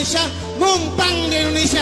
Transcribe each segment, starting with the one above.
Indonesia, numpang di Indonesia.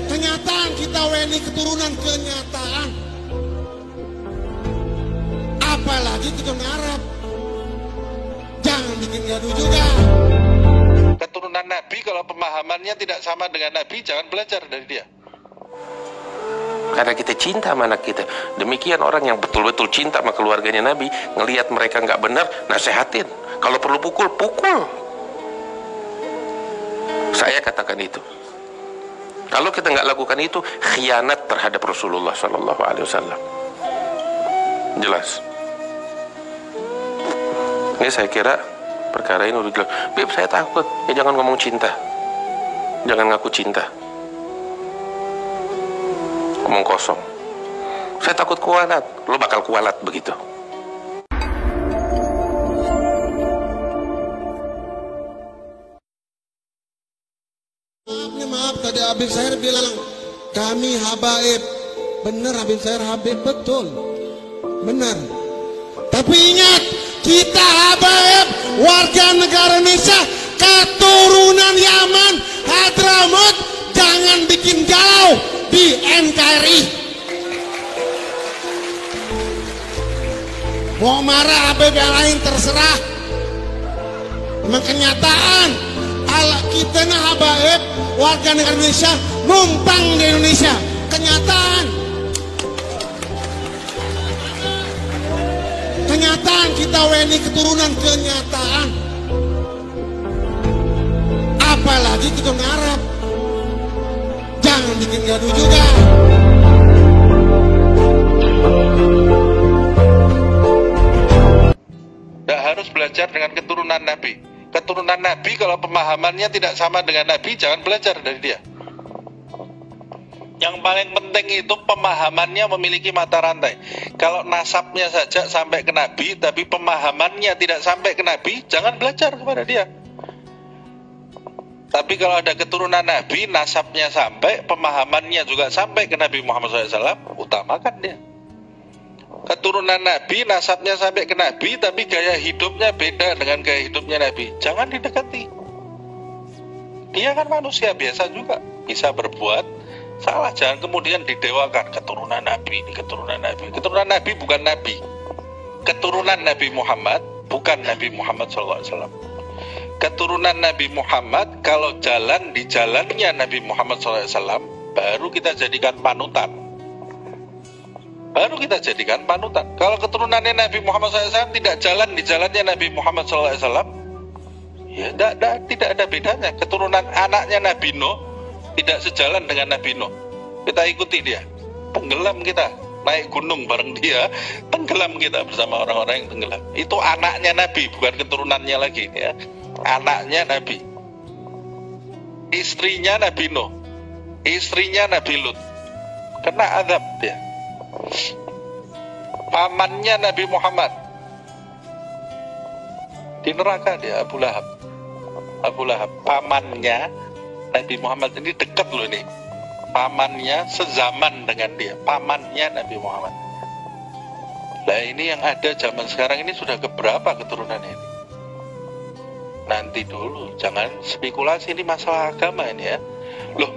Kenyataan kita WNI keturunan, kenyataan. Apalagi keturunan Arab. Jangan bikin gaduh juga. Keturunan Nabi kalau pemahamannya tidak sama dengan Nabi, jangan belajar dari dia. Karena kita cinta sama anak kita. Demikian orang yang betul-betul cinta sama keluarganya Nabi, ngelihat mereka nggak benar, nasehatin. Kalau perlu pukul, pukul. Saya katakan itu. Kalau kita nggak lakukan itu, khianat terhadap Rasulullah Sallallahu Alaihi Wasallam. Jelas. Ini saya kira perkara ini udah jelas. Beb, saya takut. Ya jangan ngomong cinta. Jangan ngaku cinta. Ngomong kosong. Saya takut kualat. Lo bakal kualat begitu. Maaf, tadi Habib Syahir bilang kami habaib. Benar, Habib Syahir Habib, betul. Benar. Tapi ingat, kita habaib warga negara Indonesia, keturunan Yaman, Hadramut. Jangan bikin galau di NKRI. Mau marah Habib yang lain terserah. Memang kenyataan kita habaib warga negara Indonesia, numpang di Indonesia. Kenyataan kita WNI keturunan, kenyataan. Apalagi keturunan Arab. Jangan bikin gaduh juga. Tidak harus belajar dengan keturunan Nabi. Keturunan Nabi kalau pemahamannya tidak sama dengan Nabi, jangan belajar dari dia. Yang paling penting itu pemahamannya memiliki mata rantai. Kalau nasabnya saja sampai ke Nabi, tapi pemahamannya tidak sampai ke Nabi, jangan belajar kepada dia. Tapi kalau ada keturunan Nabi, nasabnya sampai, pemahamannya juga sampai ke Nabi Muhammad SAW, utamakan dia. Keturunan Nabi, nasabnya sampai ke Nabi, tapi gaya hidupnya beda dengan gaya hidupnya Nabi, jangan didekati. Dia kan manusia biasa juga, bisa berbuat salah. Jangan kemudian didewakan keturunan Nabi, ini keturunan Nabi. Keturunan Nabi bukan Nabi. Keturunan Nabi Muhammad bukan Nabi Muhammad SAW. Keturunan Nabi Muhammad kalau jalan di jalannya Nabi Muhammad SAW, baru kita jadikan panutan. Baru kita jadikan panutan. Kalau keturunannya Nabi Muhammad SAW tidak jalan di jalannya Nabi Muhammad SAW, ya tidak ada bedanya. Keturunan anaknya Nabi Nuh tidak sejalan dengan Nabi Nuh, kita ikuti dia, tenggelam kita, naik gunung bareng dia, tenggelam kita bersama orang-orang yang tenggelam. Itu anaknya Nabi, bukan keturunannya lagi ya. Anaknya Nabi, istrinya Nabi Nuh, istrinya Nabi Lut, kena azab dia. Pamannya Nabi Muhammad di neraka dia, Abu Lahab. Abu Lahab, pamannya Nabi Muhammad ini dekat loh ini. Pamannya sezaman dengan dia, pamannya Nabi Muhammad. Nah ini yang ada zaman sekarang ini sudah keberapa keturunannya ini? Nanti dulu, jangan spekulasi, ini masalah agama ini ya. Loh,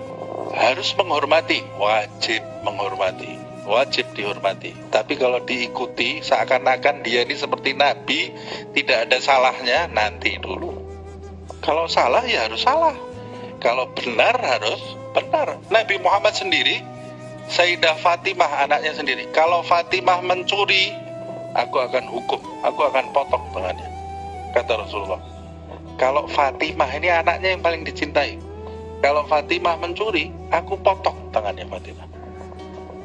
harus menghormati, wajib menghormati, wajib dihormati. Tapi kalau diikuti seakan-akan dia ini seperti Nabi, tidak ada salahnya, nanti dulu. Kalau salah ya harus salah, kalau benar harus benar. Nabi Muhammad sendiri, Sayyidah Fatimah anaknya sendiri, kalau Fatimah mencuri, aku akan hukum, aku akan potong tangannya, kata Rasulullah. Kalau Fatimah ini anaknya yang paling dicintai, kalau Fatimah mencuri, aku potong tangannya Fatimah.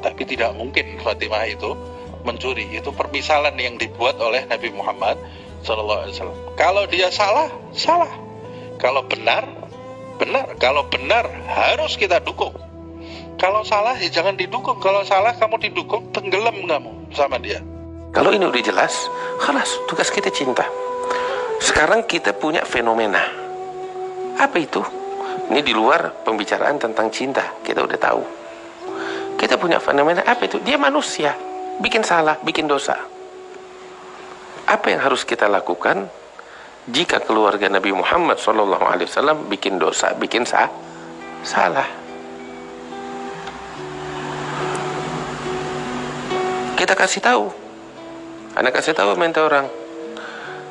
Tapi tidak mungkin Fatimah itu mencuri. Itu permisalan yang dibuat oleh Nabi Muhammad SAW. Kalau dia salah, salah. Kalau benar, benar. Kalau benar, harus kita dukung. Kalau salah, ya jangan didukung. Kalau salah, kamu didukung, tenggelam kamu sama dia. Kalau ini udah jelas, khalas, tugas kita cinta. Sekarang kita punya fenomena. Apa itu? Ini di luar pembicaraan tentang cinta, kita udah tahu. Kita punya fenomena apa itu? Dia manusia, bikin salah, bikin dosa. Apa yang harus kita lakukan jika keluarga Nabi Muhammad SAW bikin dosa, bikin salah? Kita kasih tahu. Anak kasih tahu minta orang.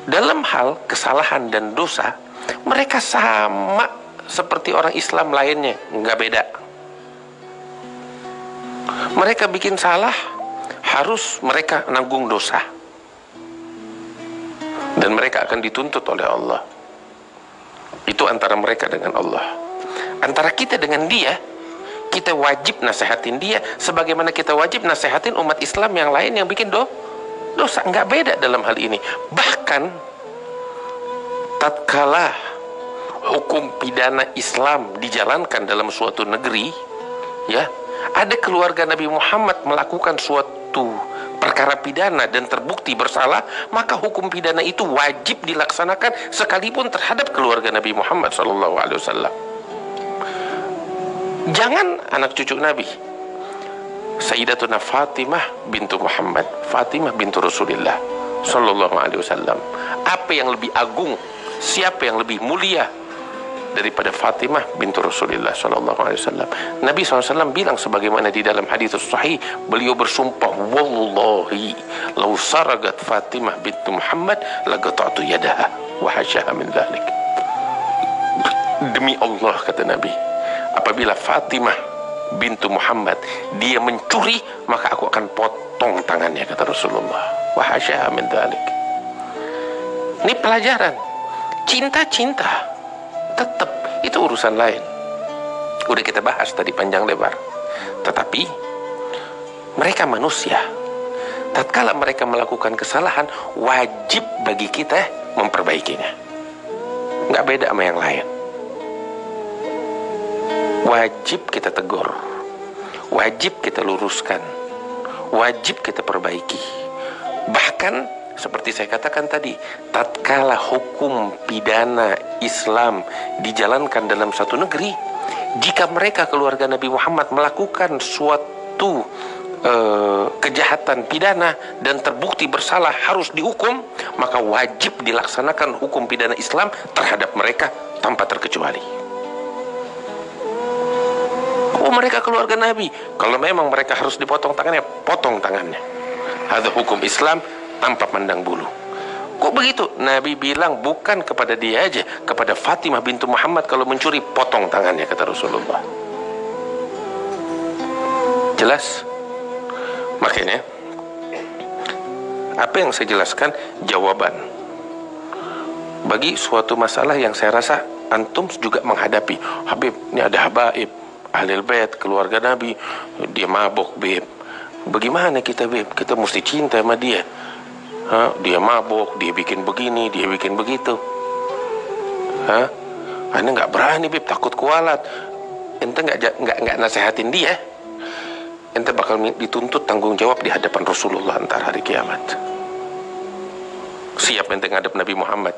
Dalam hal kesalahan dan dosa, mereka sama seperti orang Islam lainnya, nggak beda. Mereka bikin salah, harus mereka nanggung dosa. Dan mereka akan dituntut oleh Allah. Itu antara mereka dengan Allah. Antara kita dengan dia, kita wajib nasihatin dia sebagaimana kita wajib nasihatin umat Islam yang lain yang bikin dosa. Nggak beda dalam hal ini. Bahkan tatkala hukum pidana Islam dijalankan dalam suatu negeri, ya, ada keluarga Nabi Muhammad melakukan suatu perkara pidana dan terbukti bersalah, maka hukum pidana itu wajib dilaksanakan sekalipun terhadap keluarga Nabi Muhammad SAW. Jangan anak cucu Nabi, Sayyidatuna Fatimah bintu Muhammad, Fatimah bintu Rasulullah Sallallahu Alaihi Wasallam. Apa yang lebih agung, siapa yang lebih mulia daripada Fatimah bintu Rasulullah Sallallahu Alaihi Wasallam? Nabi SAW bilang sebagaimana di dalam hadis sahih, beliau bersumpah, wallahi lau saragat Fatimah bintu Muhammad lagata'tu yadaha wa hasyaha min dzalik. Demi Allah, kata Nabi, apabila Fatimah bintu Muhammad dia mencuri, maka aku akan potong tangannya, kata Rasulullah. Wa hasyaha min dzalik. Ini pelajaran. Cinta-cinta tetap itu urusan lain. Udah kita bahas tadi panjang lebar. Tetapi mereka manusia. Tatkala mereka melakukan kesalahan, wajib bagi kita memperbaikinya. Nggak beda sama yang lain. Wajib kita tegur, wajib kita luruskan, wajib kita perbaiki. Bahkan seperti saya katakan tadi, tatkala hukum pidana Islam dijalankan dalam satu negeri, jika mereka keluarga Nabi Muhammad melakukan suatu kejahatan pidana dan terbukti bersalah harus dihukum, maka wajib dilaksanakan hukum pidana Islam terhadap mereka tanpa terkecuali. Oh, mereka keluarga Nabi, kalau memang mereka harus dipotong tangannya, potong tangannya. Ada hukum Islam tanpa pandang bulu. Kok begitu? Nabi bilang bukan kepada dia aja, kepada Fatimah bintu Muhammad kalau mencuri, potong tangannya, kata Rasulullah. Jelas? Makanya apa yang saya jelaskan jawaban bagi suatu masalah yang saya rasa antum juga menghadapi. Habib, ini ada habaib Ahlul Bait, keluarga Nabi, dia mabuk, Beb. Bagaimana kita, Beb? Kita mesti cinta sama dia. Dia mabuk, dia bikin begini, dia bikin begitu. Anda nggak berani, Beb, takut kualat. Ente nggak nasehatin dia, ente bakal dituntut tanggung jawab di hadapan Rasulullah antar hari kiamat. Siap ente ngadep Nabi Muhammad,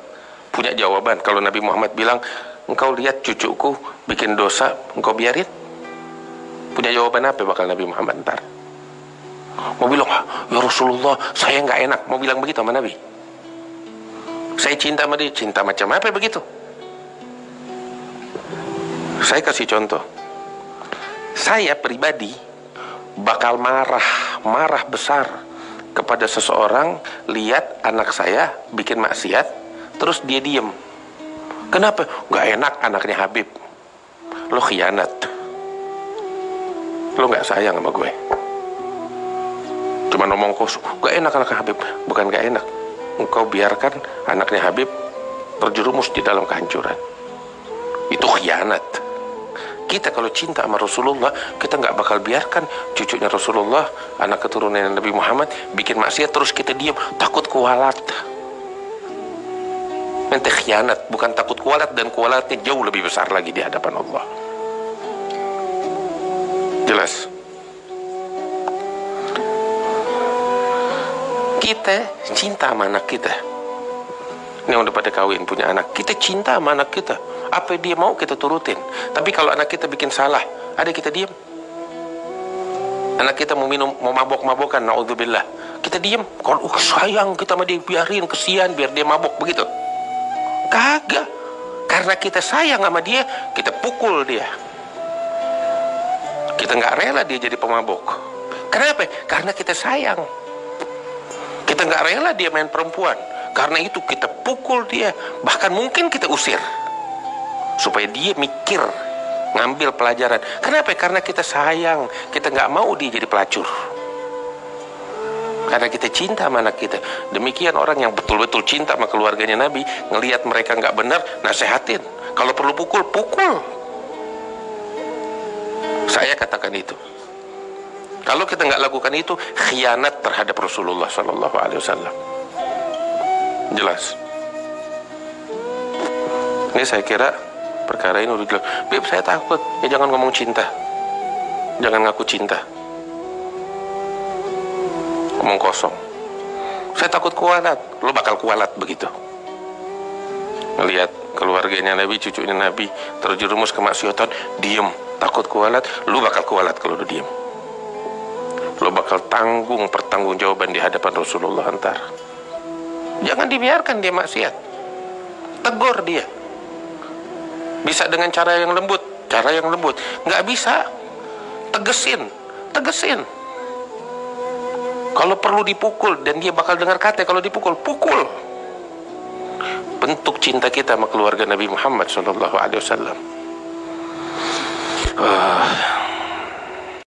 punya jawaban. Kalau Nabi Muhammad bilang, engkau lihat cucuku bikin dosa, engkau biarin? Punya jawaban apa bakal Nabi Muhammad ntar? Mau bilang, ya Rasulullah, saya nggak enak. Mau bilang begitu sama Nabi? Saya cinta sama dia, cinta macam apa begitu? Saya kasih contoh. Saya pribadi bakal marah besar kepada seseorang lihat anak saya bikin maksiat, terus dia diem. Kenapa? Nggak enak anaknya Habib. Lo khianat. Lo nggak sayang sama gue. Cuma ngomong kosong. Gak enak anaknya Habib. Bukan gak enak, engkau biarkan anaknya Habib terjerumus di dalam kehancuran. Itu khianat. Kita kalau cinta sama Rasulullah, kita nggak bakal biarkan cucunya Rasulullah, anak keturunan Nabi Muhammad, bikin maksiat terus kita diam, takut kualat. Nanti khianat, bukan takut kualat, dan kualatnya jauh lebih besar lagi di hadapan Allah. Jelas? Kita cinta sama anak kita. Ini yang udah pada kawin, punya anak, kita cinta sama anak kita. Apa dia mau kita turutin. Tapi kalau anak kita bikin salah, ada kita diam. Anak kita mau minum, mau mabok-mabokan, naudzubillah, kita diem. Kalau sayang kita sama dia, biarin, kesian, biar dia mabuk, begitu? Kagak. Karena kita sayang sama dia, kita pukul dia. Kita nggak rela dia jadi pemabuk. Kenapa? Karena kita sayang. Kita nggak rela dia main perempuan. Karena itu kita pukul dia. Bahkan mungkin kita usir. Supaya dia mikir, ngambil pelajaran. Kenapa? Karena kita sayang. Kita nggak mau dia jadi pelacur. Karena kita cinta sama anak kita. Demikian orang yang betul-betul cinta sama keluarganya Nabi, ngelihat mereka nggak benar, nasehatin. Kalau perlu pukul, pukul. Saya katakan itu. Kalau kita nggak lakukan itu, khianat terhadap Rasulullah Sallallahu Alaihi Wasallam. Jelas. Ini saya kira perkara ini udah jelas. Beb, saya takut. Ya jangan ngomong cinta. Jangan ngaku cinta. Ngomong kosong. Saya takut kualat. Lo bakal kualat begitu. Ngelihat keluarganya Nabi, cucunya Nabi terjerumus kemaksiatan, diem, takut kualat. Lo bakal kualat kalau lo diem. Lo bakal tanggung pertanggungjawaban di hadapan Rasulullah ntar. Jangan dibiarkan dia maksiat. Tegur dia. Bisa dengan cara yang lembut. Cara yang lembut. Nggak bisa. Tegesin. Tegesin. Kalau perlu dipukul, dan dia bakal dengar kata kalau dipukul, pukul. Bentuk cinta kita sama keluarga Nabi Muhammad SAW.